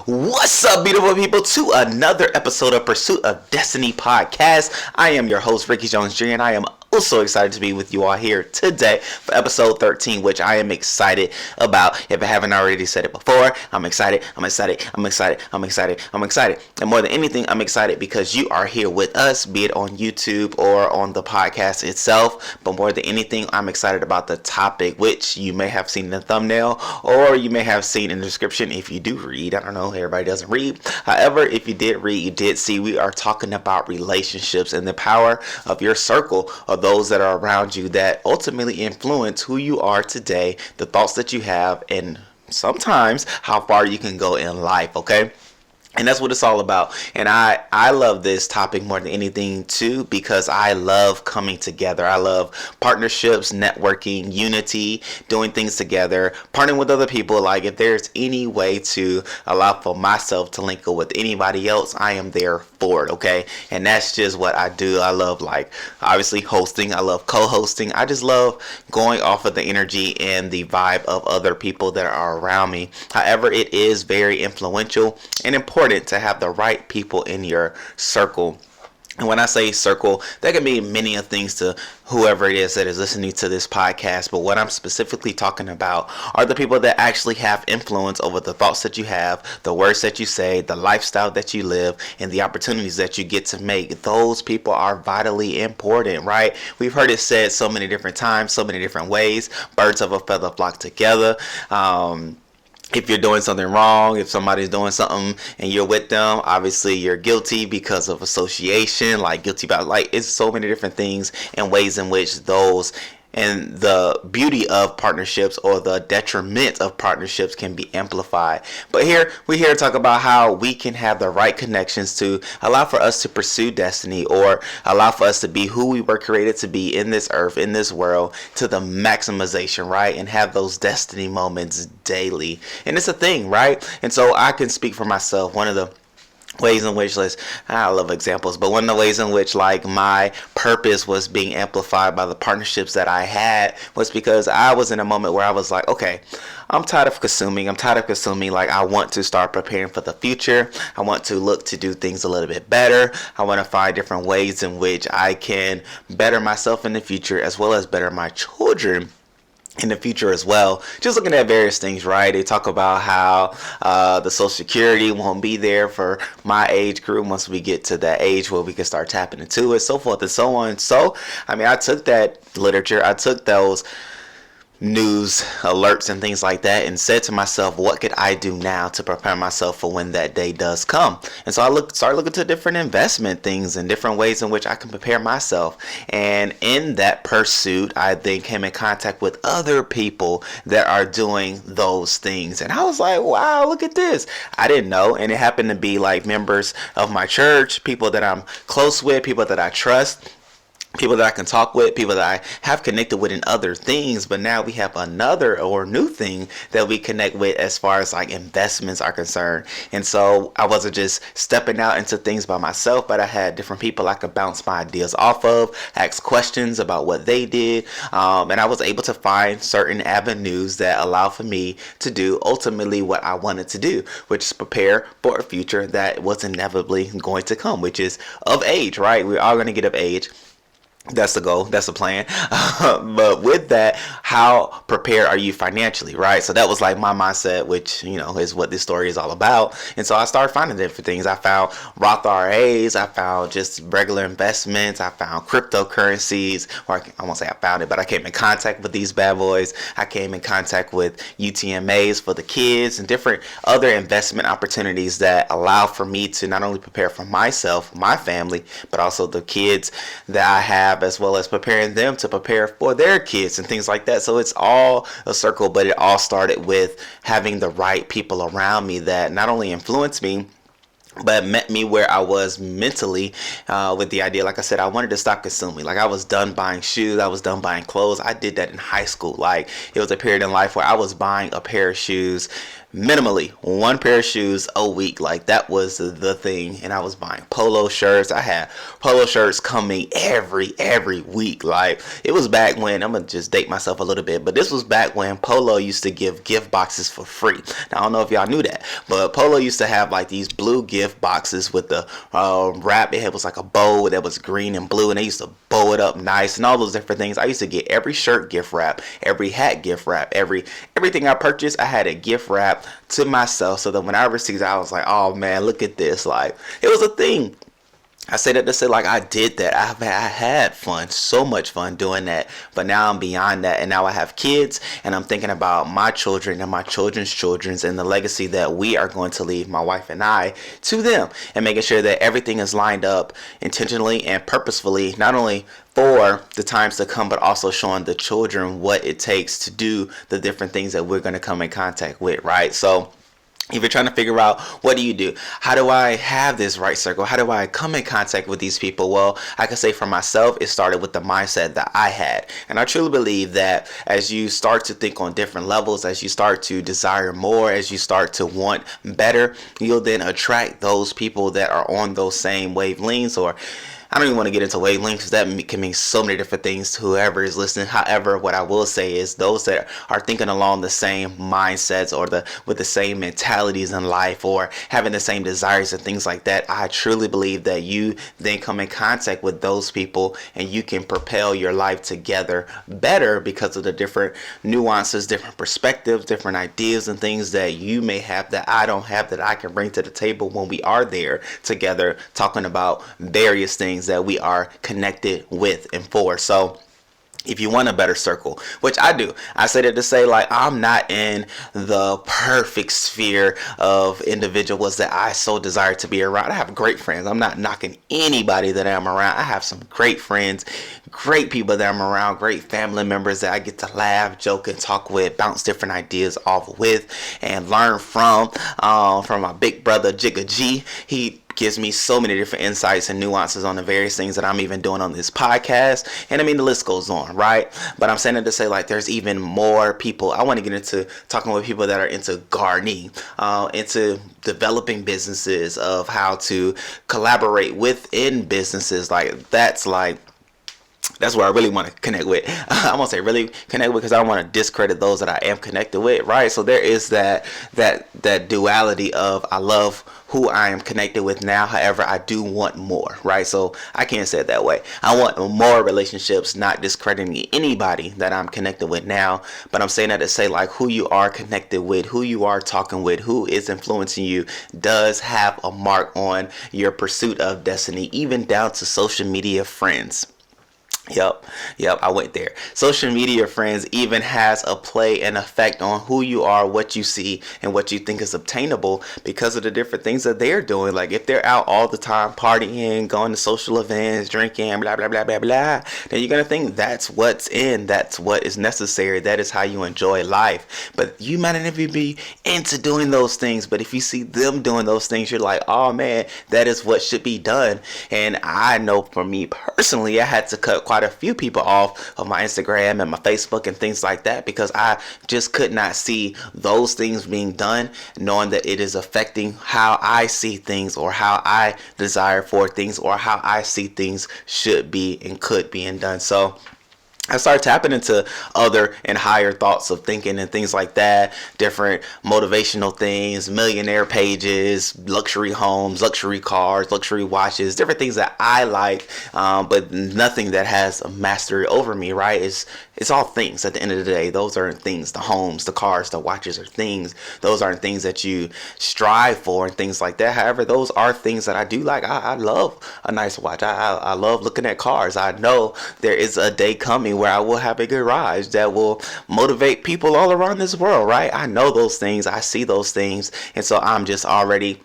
What's up, beautiful people, to another episode of Pursuit of Destiny podcast. I am your host, Ricky Jones Jr., and I am also excited to be with you all here today for episode 13, which I am excited about. If I haven't already said it before, I'm excited. And more than anything, I'm excited because you are here with us, be it on YouTube or on the podcast itself. But more than anything, I'm excited about the topic, which you may have seen in the thumbnail or you may have seen in the description if you do read. I don't know, everybody doesn't read. However, if you did read, you did see we are talking about relationships and the power of your circle of those that are around you that ultimately influence who you are today, the thoughts that you have, and sometimes how far you can go in life, okay? And that's what it's all about. And I love this topic more than anything too, because I love coming together. I love partnerships, networking, unity, doing things together, partnering with other people. Like if there's any way to allow for myself to link up with anybody else, I am there for it. Okay. And that's just what I do. I love, like, obviously hosting. I love co-hosting. I just love going off of the energy and the vibe of other people that are around me. However, it is very influential and important to have the right people in your circle. And when I say circle, that can mean many of things to whoever it is that is listening to this podcast. But what I'm specifically talking about are the people that actually have influence over the thoughts that you have, the words that you say, the lifestyle that you live, and the opportunities that you get to make. Those people are vitally important, right? We've heard it said so many different times, so many different ways. Birds of a feather flock together. If you're doing something wrong, if somebody's doing something and you're with them, obviously you're guilty because of association, like guilty about, like, it's so many different things and ways in which those, and the beauty of partnerships or the detriment of partnerships can be amplified. But we're here to talk about how we can have the right connections to allow for us to pursue destiny, or allow for us to be who we were created to be in this earth, in this world, to the maximization, right? And have those destiny moments daily. And it's a thing, right? And so I can speak for myself. One of the ways in which, I love examples, but one of the ways in which, like, my purpose was being amplified by the partnerships that I had was because I was in a moment where I was like, okay, I'm tired of consuming. Like, I want to start preparing for the future. I want to look to do things a little bit better. I want to find different ways in which I can better myself in the future, as well as better my children in the future as well. Just looking at various things, right? They talk about how the Social Security won't be there for my age group once we get to that age where we can start tapping into it, so forth and so on. So, I mean, I took that literature, I took those news alerts and things like that, and said to myself, what could I do now to prepare myself for when that day does come? And so I started looking to different investment things and different ways in which I can prepare myself. And in that pursuit, I then came in contact with other people that are doing those things. And I was like, wow, look at this. I didn't know. And it happened to be like members of my church, people that I'm close with, people that I trust, people that I can talk with, people that I have connected with in other things. But now we have another or new thing that we connect with as far as, like, investments are concerned. And so I wasn't just stepping out into things by myself, but I had different people I could bounce my ideas off of, ask questions about what they did. And I was able to find certain avenues that allow for me to do ultimately what I wanted to do, which is prepare for a future that was inevitably going to come, which is of age, right? We're all going to get of age. That's the goal. That's the plan. But with that, how prepared are you financially, right? So that was like my mindset, which, you know, is what this story is all about. And so I started finding different things. I found Roth IRAs. I found just regular investments. I found cryptocurrencies. Or I won't say I found it, but I came in contact with these bad boys. I came in contact with UTMAs for the kids and different other investment opportunities that allow for me to not only prepare for myself, my family, but also the kids that I have, as well as preparing them to prepare for their kids and things like that. So it's all a circle, but it all started with having the right people around me that not only influenced me, but met me where I was mentally, with the idea, like I said, I wanted to stop consuming. Like, I was done buying shoes. I was done buying clothes. I did that in high school. Like, it was a period in life where I was buying a pair of shoes minimally one pair of shoes a week. Like, that was the thing. And I was buying polo shirts. I had polo shirts coming every week. Like, it was back when, I'm gonna just date myself a little bit, but this was back when Polo used to give gift boxes for free. Now, I don't know if y'all knew that, but Polo used to have like these blue gift boxes with the wrap. It was like a bow that was green and blue, and they used to bow it up nice and all those different things. I used to get every shirt gift wrap, every hat gift wrap, everything I purchased, I had a gift wrap to myself, so that when I received it, I was like, oh man, look at this. Like, it was a thing. I say that to say, like, I did that. I had fun, so much fun doing that. But now I'm beyond that, and now I have kids, and I'm thinking about my children and my children's children's and the legacy that we are going to leave, my wife and I, to them, and making sure that everything is lined up intentionally and purposefully, not only for the times to come, but also showing the children what it takes to do the different things that we're going to come in contact with, right? So if you're trying to figure out, what do you do? How do I have this right circle? How do I come in contact with these people? Well, I can say for myself, it started with the mindset that I had. And I truly believe that as you start to think on different levels, as you start to desire more, as you start to want better, you'll then attract those people that are on those same wavelengths, or I don't even want to get into wavelengths because that can mean so many different things to whoever is listening. However, what I will say is those that are thinking along the same mindsets, or with the same mentalities in life, or having the same desires and things like that, I truly believe that you then come in contact with those people, and you can propel your life together better because of the different nuances, different perspectives, different ideas and things that you may have that I don't have, that I can bring to the table when we are there together talking about various things that we are connected with and for. So if you want a better circle, which I do, I say that to say, like, I'm not in the perfect sphere of individuals that I so desire to be around. I have great friends. I'm not knocking anybody that I'm around. I have some great friends, great people that I'm around, great family members that I get to laugh, joke, and talk with, bounce different ideas off with, and learn from my big brother, Jigga G. He gives me so many different insights and nuances on the various things that I'm even doing on this podcast. And I mean, the list goes on, right? But I'm saying it to say, like, there's even more people. I want to get into talking with people that are into gardening, into developing businesses, of how to collaborate within businesses. That's where I really want to connect with. I won't say really connect with, because I don't want to discredit those that I am connected with, right? So there is that duality of, I love who I am connected with now. However, I do want more, right? So I can't say it that way. I want more relationships, not discrediting anybody that I'm connected with now. But I'm saying that to say, like, who you are connected with, who you are talking with, who is influencing you, does have a mark on your pursuit of destiny, even down to social media friends. Yep, I went there. Social media friends even has a play and effect on who you are, what you see, and what you think is obtainable because of the different things that they're doing. Like, if they're out all the time partying, going to social events, drinking, blah, blah, blah, blah, blah, then you're going to think that's what's in, that's what is necessary, that is how you enjoy life. But you might not even be into doing those things, but if you see them doing those things, you're like, oh man, that is what should be done. And I know for me personally, I had to cut quite a few people off of my Instagram and my Facebook and things like that, because I just could not see those things being done, knowing that it is affecting how I see things, or how I desire for things, or how I see things should be and could be and done. So I started tapping into other and higher thoughts of thinking and things like that, different motivational things, millionaire pages, luxury homes, luxury cars, luxury watches, different things that I like, but nothing that has a mastery over me, right? It's all things at the end of the day. Those aren't things. The homes, the cars, the watches are things. Those aren't things that you strive for and things like that. However, those are things that I do like. I love a nice watch. I love looking at cars. I know there is a day coming where I will have a garage that will motivate people all around this world, right? I know those things. I see those things. And so I'm just already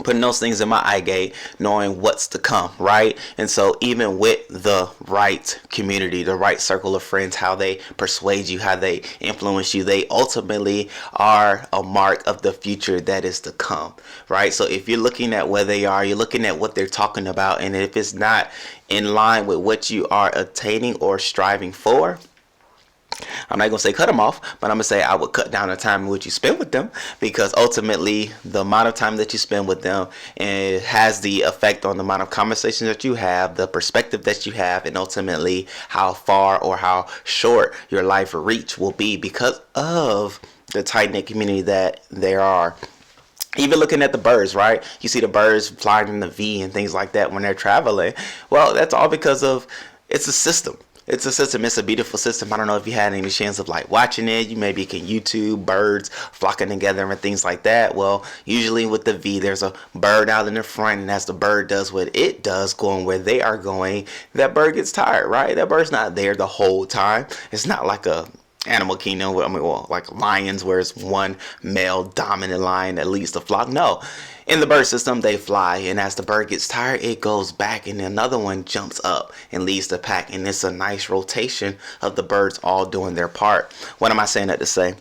putting those things in my eye gate, knowing what's to come, right? And so even with the right community, the right circle of friends, how they persuade you, how they influence you, they ultimately are a mark of the future that is to come, right? So if you're looking at where they are, you're looking at what they're talking about, and if it's not in line with what you are attaining or striving for, I'm not going to say cut them off, but I'm going to say I would cut down the time in which you spend with them, because ultimately the amount of time that you spend with them, it has the effect on the amount of conversations that you have, the perspective that you have, and ultimately how far or how short your life reach will be because of the tight-knit community that there are. Even looking at the birds, right? You see the birds flying in the V and things like that when they're traveling. Well, that's all because of it's a system. It's a system. It's a beautiful system. I don't know if you had any chance of like watching it. You maybe can YouTube birds flocking together and things like that. Well, usually with the V, there's a bird out in the front, and as the bird does what it does, going where they are going, that bird gets tired, right? That bird's not there the whole time. It's not like a Animal Kingdom, like lions, where it's one male dominant lion that leads the flock. No, in the bird system, they fly, and as the bird gets tired, it goes back, and another one jumps up and leads the pack, and it's a nice rotation of the birds all doing their part. What am I saying that to say?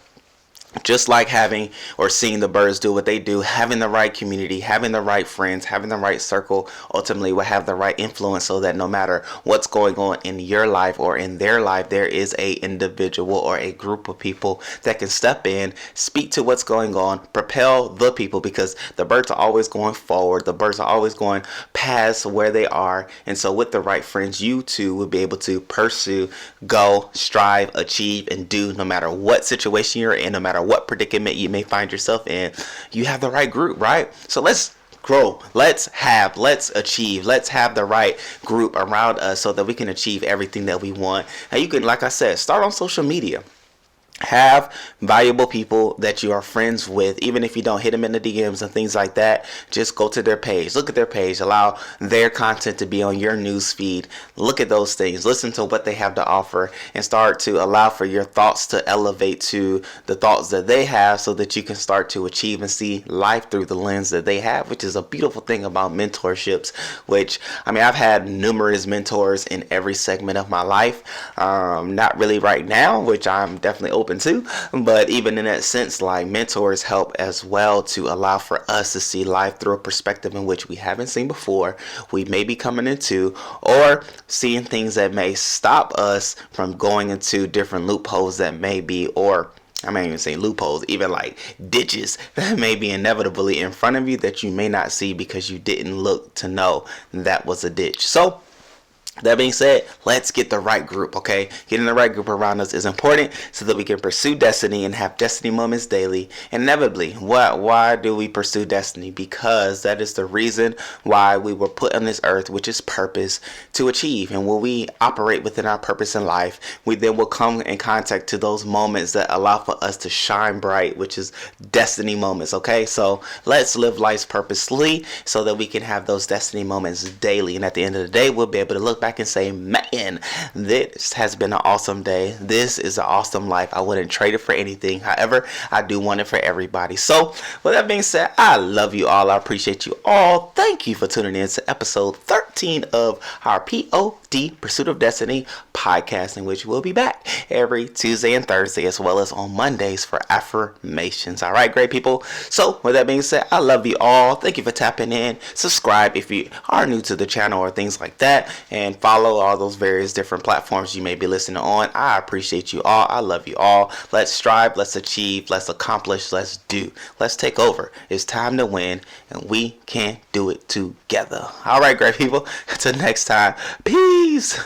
Just like having or seeing the birds do what they do, having the right community, having the right friends, having the right circle, ultimately will have the right influence, so that no matter what's going on in your life or in their life, there is a individual or a group of people that can step in, speak to what's going on, propel the people, because the birds are always going forward. The birds are always going past where they are. And so with the right friends, you too will be able to pursue, go, strive, achieve, and do, no matter what situation you're in, no matter what predicament you may find yourself in. You have the right group, right? So let's grow, let's achieve, let's have the right group around us so that we can achieve everything that we want. And you can, like I said, start on social media. Have valuable people that you are friends with, even if you don't hit them in the DMs and things like that. Just go to their page, look at their page, allow their content to be on your news feed. Look at those things, listen to what they have to offer, and start to allow for your thoughts to elevate to the thoughts that they have, so that you can start to achieve and see life through the lens that they have, which is a beautiful thing about mentorships. Which, I mean, I've had numerous mentors in every segment of my life. Not really right now, which I'm definitely open to, but even in that sense, like, mentors help as well to allow for us to see life through a perspective in which we haven't seen before, we may be coming into, or seeing things that may stop us from going into different loopholes that may be, or I'm not even saying loopholes, even like ditches that may be inevitably in front of you that you may not see because you didn't look to know that was a ditch. So that being said, let's get the right group, okay? Getting the right group around us is important so that we can pursue destiny and have destiny moments daily. Inevitably, why do we pursue destiny? Because that is the reason why we were put on this earth, which is purpose, to achieve. And when we operate within our purpose in life, we then will come in contact to those moments that allow for us to shine bright, which is destiny moments, okay? So let's live life purposely so that we can have those destiny moments daily. And at the end of the day, we'll be able to look back and say, man, this has been an awesome day. This is an awesome life. I wouldn't trade it for anything. However, I do want it for everybody. So with that being said, I love you all. I appreciate you all. Thank you for tuning in to episode 13 of our POD, Pursuit of Destiny podcast, in which we'll be back every Tuesday and Thursday, as well as on Mondays for affirmations. All right, great people. So with that being said, I love you all. Thank you for tapping in. Subscribe if you are new to the channel or things like that, and follow all those various different platforms you may be listening on. I appreciate you all. I love you all. Let's strive, let's achieve, let's accomplish, let's do. Let's take over. It's time to win, and we can do it together. All right, great people. Until next time, peace.